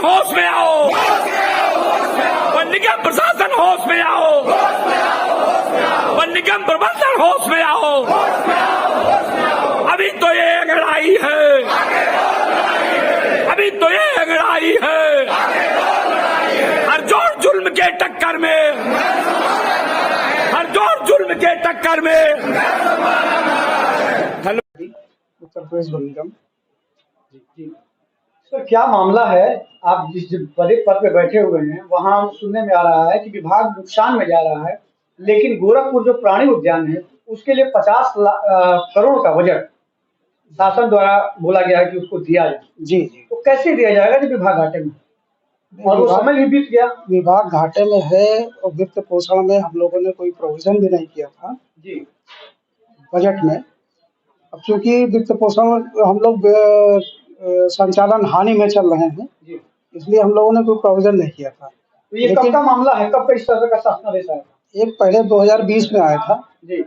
होश में आओ, वन निगम प्रशासन होश में आओ, वन निगम प्रबंधन होश में आओ। अभी तो ये अंगड़ाई है, अभी तो ये अंगड़ाई है, हर जोर जुल्म के टक्कर में, हर जोर जुल्म के टक्कर में। हेलो, उत्तर प्रदेश वन निगम। सर, क्या मामला है? आप जिस बड़े पद पे बैठे हुए हैं, वहाँ सुनने में आ रहा है कि विभाग नुकसान में जा रहा है, लेकिन गोरखपुर जो प्राणी उद्यान है उसके लिए 50 करोड़ का बजट शासन द्वारा बोला गया है कि उसको दिया जाए। जी। तो कैसे दिया जाएगा जब विभाग घाटे में, और वो समय भी बीत गया। विभाग घाटे में है और वित्त पोषण में हम लोगों ने कोई प्रोविजन भी नहीं किया था जी बजट में। अब चूंकि वित्त पोषण हम लोग संचालन हानि में चल रहे हैं, इसलिए हम लोगों ने कोई प्रोविजन नहीं किया था। तो ये कब का मामला है? कब का इस तरह का शासनादेश आया था? एक पहले 2020 में आया था जी,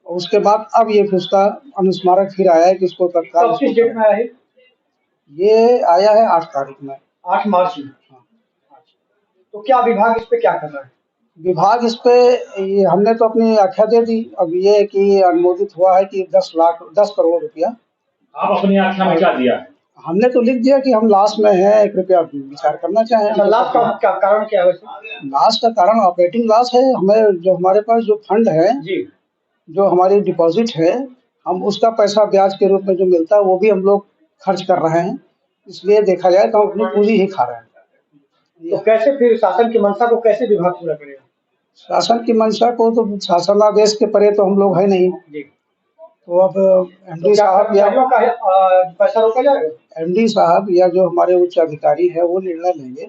और उसके बाद अब ये उसका अनुस्मारक फिर आया है कि इसको तत्काल। किस डेट में आया है? ये आया है 8 तारीख में, 8 मार्च में। तो क्या विभाग इस पे क्या कर रहा है? विभाग इस पे ये हमने तो अपनी आख्या दे दी। अब ये है कि अनुमोदित हुआ है कि 10 करोड़ रुपया। आप अपनी आख्या में क्या दिया? हमने तो लिख दिया कि हम लास्ट में हैं, कृपया विचार करना चाहें। लास्ट का क्या कारण क्या है? लास्ट का कारण ऑपरेटिंग लॉस है। हमें जो हमारे पास जो फंड है जी, जो हमारी डिपॉजिट है, हम उसका पैसा ब्याज के रूप में जो मिलता है वो भी हम लोग खर्च कर रहे हैं। इसलिए देखा जाए तो हम अपनी पूंजी ही खा रहे हैं। तो कैसे फिर शासन की मंशा को कैसे विभाग पूरा करेगा? शासन की मंशा को तो शासनादेश के परे तो हम लोग है नहीं। जी, तो अब एमडी साहब या पैसा रोका जाएगा? एमडी साहब या जो हमारे उच्च अधिकारी है वो निर्णय लेंगे,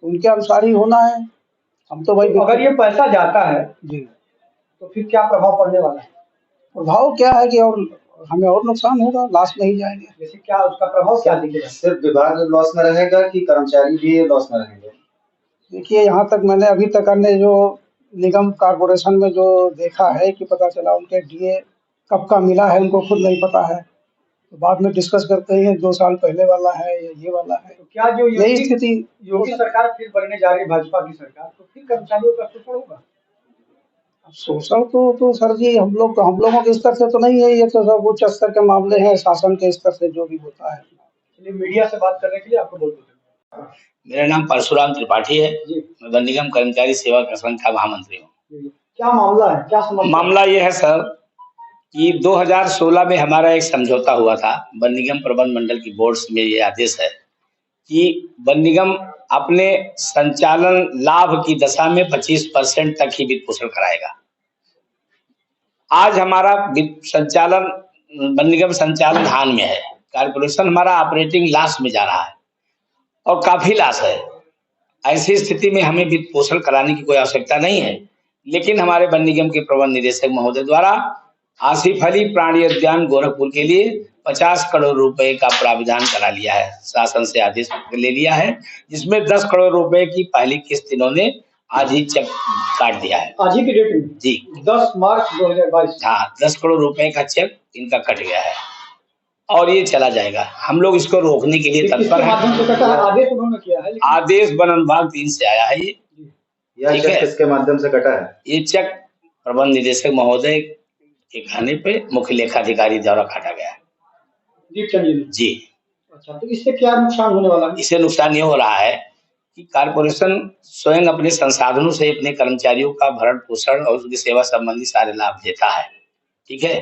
उनके अनुसार ही होना है। हम तो भाई अगर ये पैसा जाता है जी, तो फिर क्या प्रभाव पड़ने वाला है? प्रभाव क्या है कि और हमें और नुकसान होगा, लॉस में ही जाएंगे। जैसे क्या उसका प्रभाव क्या दिखेगा? सिर्फ विभाग लॉस में रहेगा कि कर्मचारी भी लॉस में रहेंगे? देखिए, यहाँ तक मैंने अभी तक अन्य जो निगम कॉर्पोरेशन में जो देखा है कि पता चला उनके डीए कब का मिला है उनको खुद नहीं पता है। तो बाद में डिस्कस करते हैं 2 साल पहले वाला है या ये वाला है। तो क्या जो यही स्थिति योगी सरकार फिर बनने जा रही है, भाजपा की सरकार, तो फिर कर्मचारियों का शोषण होगा? शोषण तो सर जी हम लोगों के स्तर से तो नहीं है, ये तो सब उच्च स्तर के मामले हैं, शासन के स्तर से जो भी होता है। चलिए, मीडिया से बात करने के लिए आपको बहुत बहुत मेरा नाम परशुराम त्रिपाठी है। मैं वन निगम कर्मचारी सेवा संघ का महामंत्री हूँ। क्या मामला है? क्या समस्या? मामला ये है सर कि 2016 में हमारा एक समझौता हुआ था। वन निगम प्रबंध मंडल की बोर्ड में ये आदेश है कि वन निगम अपने संचालन लाभ की दशा में 25% तक ही वित्त पोषण कराएगा। आज हमारा संचालन वन निगम संचालन हानि में है, कॉर्पोरेशन हमारा ऑपरेटिंग लॉस में जा रहा है और काफी लॉस है। ऐसी स्थिति में हमें वित्त पोषण कराने की कोई आवश्यकता नहीं है, लेकिन हमारे वन निगम के प्रबंध निदेशक महोदय द्वारा आसिफ अली प्राणी उद्यान गोरखपुर के लिए 50 करोड़ रुपए का प्राविधान करा लिया है। शासन से आदेश ले लिया है, जिसमें 10 करोड़ रुपए की पहली किस्त इन्होंने आज ही चेक काट दिया है। आज ही की डेट में जी, 10 मार्च 2022। हाँ, 10 करोड़ रुपए का चेक इनका कट गया है और ये चला जाएगा। हम लोग इसको रोकने के लिए तत्पर हैं। आदेश उन्होंने किया है, आदेश वन विभाग 3 से आया है। यह चेक किसके माध्यम से कटा है? ये चेक प्रबंध निदेशक महोदय के कहने पे मुख्य लेखाधिकारी द्वारा काटा गया है। जी। अच्छा, तो इससे क्या नुकसान होने वाला है? इससे नुकसान ये हो रहा है कि कॉर्पोरेशन स्वयं अपने संसाधनों से अपने कर्मचारियों का भरण पोषण और उनकी सेवा संबंधी सारे लाभ देता है। ठीक है,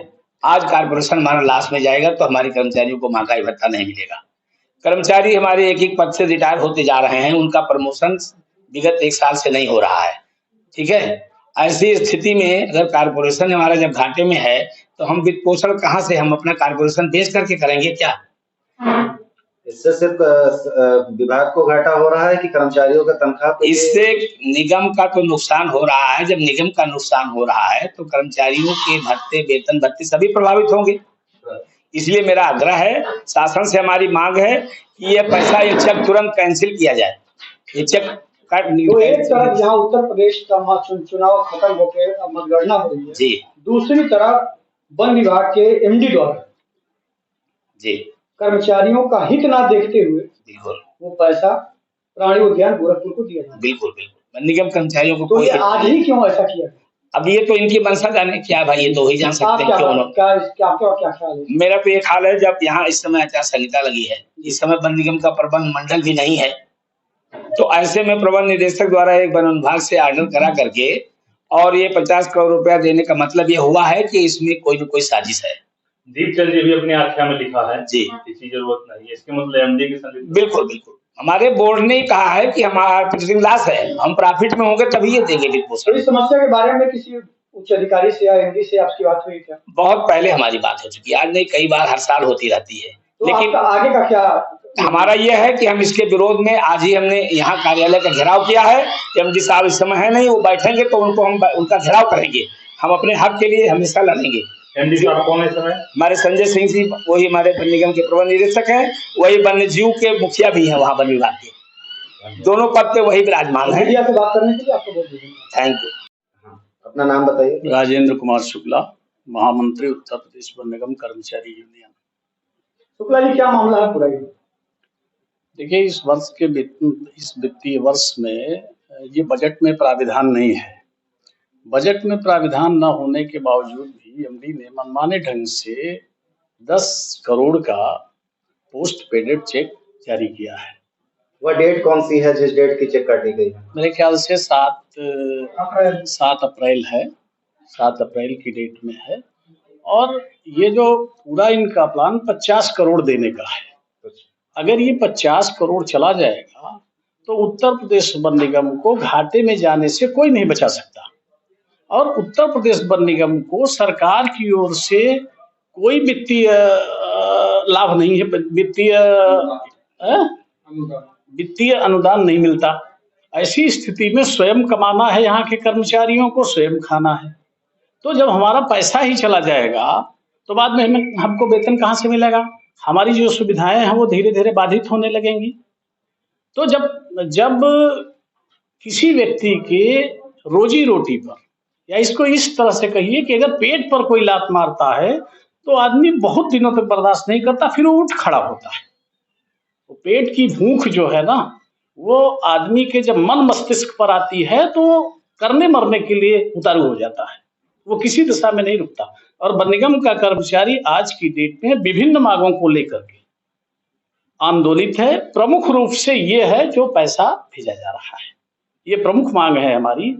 आज कॉर्पोरेशन हमारा लास्ट में जाएगा तो हमारे कर्मचारियों को महंगाई भत्ता नहीं मिलेगा। कर्मचारी हमारे एक पद से रिटायर होते जा रहे हैं, उनका प्रमोशन विगत 1 साल से नहीं हो रहा है। ठीक है, ऐसी स्थिति में अगर कॉर्पोरेशन हमारा जब घाटे में है तो हम वित्त पोषण कहाँ से हम अपना कॉर्पोरेशन बेच करके करेंगे क्या? इससे सिर्फ विभाग को घाटा हो रहा है कि कर्मचारियों का तनख्वाह? इससे निगम का तो नुकसान हो रहा है। जब निगम का नुकसान हो रहा है तो कर्मचारियों के भत्ते, वेतन भत्ते सभी प्रभावित होंगे। इसलिए मेरा आग्रह है, शासन से हमारी मांग है कि ये पैसा, ये चेक तुरंत कैंसिल किया जाए। ये चेक काट तो एक तरफ जहाँ उत्तर प्रदेश का चुनाव खत्म होकर अब मतगणना हो रही है जी, दूसरी तरफ वन विभाग के एमडी द्वारा जी, कर्मचारियों का हित ना देखते हुए बिल्कुल वो पैसा प्राणी उद्यान गोरखपुर को दिया जाए। बिल्कुल बिल्कुल, वन निगम कर्मचारियों को तो कोई ये आज ही क्यों ऐसा किया? अब ये तो इनकी मंशा जाने क्या है भाई, ये तो वही जान आप सकते हैं क्या क्यों उन्होंने। क्या ख्याल है? मेरा तो ये ख्याल है, जब यहाँ इस समय आचार संहिता लगी है, इस समय वन निगम का प्रबंध मंडल भी नहीं है, तो ऐसे में प्रबंध निदेशक द्वारा एक वन विभाग से ऑर्डर करा करके और ये 50 करोड़ रुपया देने का मतलब ये हुआ है कि इसमें कोई न कोई साजिश है। दीपचंद जी भी अपनी आख्या में लिखा है जी, इसकी जरूरत नहीं है, इसके मतलब एमडी के संग बिल्कुल बिल्कुल, हमारे बोर्ड ने कहा है कि हमारा ऑपरेटिंग लॉस है, हम प्रॉफिट में होंगे तभी ये देंगे वित्त तो पोषण। इस समस्या के बारे में किसी उच्च अधिकारी से या एमडी से आपकी बात हुई क्या? बहुत पहले हमारी बात हो चुकी है, आज नहीं कई बार, हर साल होती रहती है। तो लेकिन आपका आगे का क्या? हमारा यह है कि हम इसके विरोध में आज ही हमने यहाँ कार्यालय का घेराव किया है। एमडी साहब इस समय है नहीं, वो बैठेंगे तो उनको हम उनका घेराव करेंगे, हम अपने हक के लिए हमेशा लड़ेंगे। एमडी साहब कौन है समय? हमारे संजय सिंह जी, वही हमारे वन निगम के प्रबंध निदेशक हैं, वही वन्य जीव के मुखिया भी हैं वहाँ वन विभाग के, दोनों पद पे वही विराजमान है। मीडिया से बात करने के लिए आपको बहुत धन्यवाद। Thank you. अपना नाम बताइए। राजेंद्र कुमार शुक्ला, महामंत्री उत्तर प्रदेश वन निगम कर्मचारी यूनियन। शुक्ला जी, क्या मामला है पूरा? देखिए, इस वित्तीय वर्ष में ये बजट में प्राविधान नहीं है। बजट में प्राविधान न होने के बावजूद भी एमडी ने मनमाने ढंग से 10 करोड़ का पोस्ट पेडेड चेक जारी किया है। वह डेट कौन सी है जिस डेट की चेक काटी गई है? मेरे ख्याल से 7 अप्रैल है, 7 अप्रैल की डेट में है। और ये जो पूरा इनका प्लान 50 करोड़ देने का है, अगर ये 50 करोड़ चला जाएगा तो उत्तर प्रदेश वन निगम को घाटे में जाने से कोई नहीं बचा सकता। और उत्तर प्रदेश वन निगम को सरकार की ओर से कोई वित्तीय लाभ नहीं है, वित्तीय अनुदान नहीं मिलता। ऐसी स्थिति में स्वयं कमाना है, यहाँ के कर्मचारियों को स्वयं खाना है। तो जब हमारा पैसा ही चला जाएगा तो बाद में हमको वेतन कहाँ से मिलेगा? हमारी जो सुविधाएं हैं वो धीरे धीरे बाधित होने लगेंगी। तो जब किसी व्यक्ति के रोजी रोटी पर, या इसको इस तरह से कहिए कि अगर पेट पर कोई लात मारता है तो आदमी बहुत दिनों तक बर्दाश्त नहीं करता, फिर वो उठ खड़ा होता है। तो पेट की भूख जो है ना, वो आदमी के जब मन मस्तिष्क पर आती है तो करने मरने के लिए उतारू हो जाता है, वो किसी दिशा में नहीं रुकता। और वन निगम का कर्मचारी आज की डेट में विभिन्न मांगों को लेकर के आंदोलित है। प्रमुख रूप से ये है जो पैसा भेजा जा रहा है, ये प्रमुख मांग है हमारी।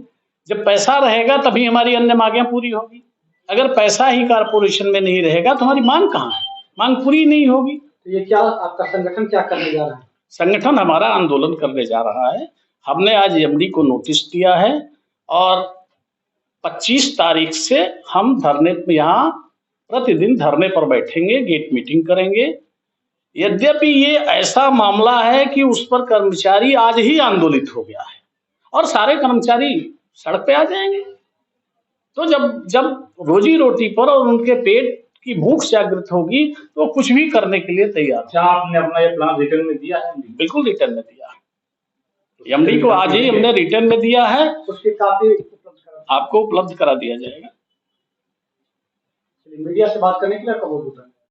जब पैसा रहेगा तभी हमारी अन्य मांगें पूरी होगी। अगर पैसा ही कारपोरेशन में नहीं रहेगा तो हमारी मांग कहाँ है? मांग पूरी नहीं होगी। तो ये क्या आपका संगठन क्या करने जा रहा है? संगठन हमारा आंदोलन करने जा रहा है। हमने आज एमडी को नोटिस दिया है और 25 तारीख से हम धरने में, यहाँ प्रतिदिन धरने पर बैठेंगे, गेट मीटिंग करेंगे। यद्यपि ये ऐसा मामला है कि उस पर कर्मचारी आज ही आंदोलित हो गया है और सारे कर्मचारी सड़क पे आ जाएंगे। तो जब रोजी रोटी पर और उनके पेट की भूख जागृत होगी तो वो कुछ भी करने के लिए तैयार। क्या आपने अपना ये प्लान रिटर्न में दिया है? बिल्कुल रिटर्न में दिया है, एमडी को आज ही हमने रिटर्न में दिया है। उसकी काफी आपको उपलब्ध करा दिया जाएगा। मीडिया से बात करने के लिए आपका बहुत धन्यवाद।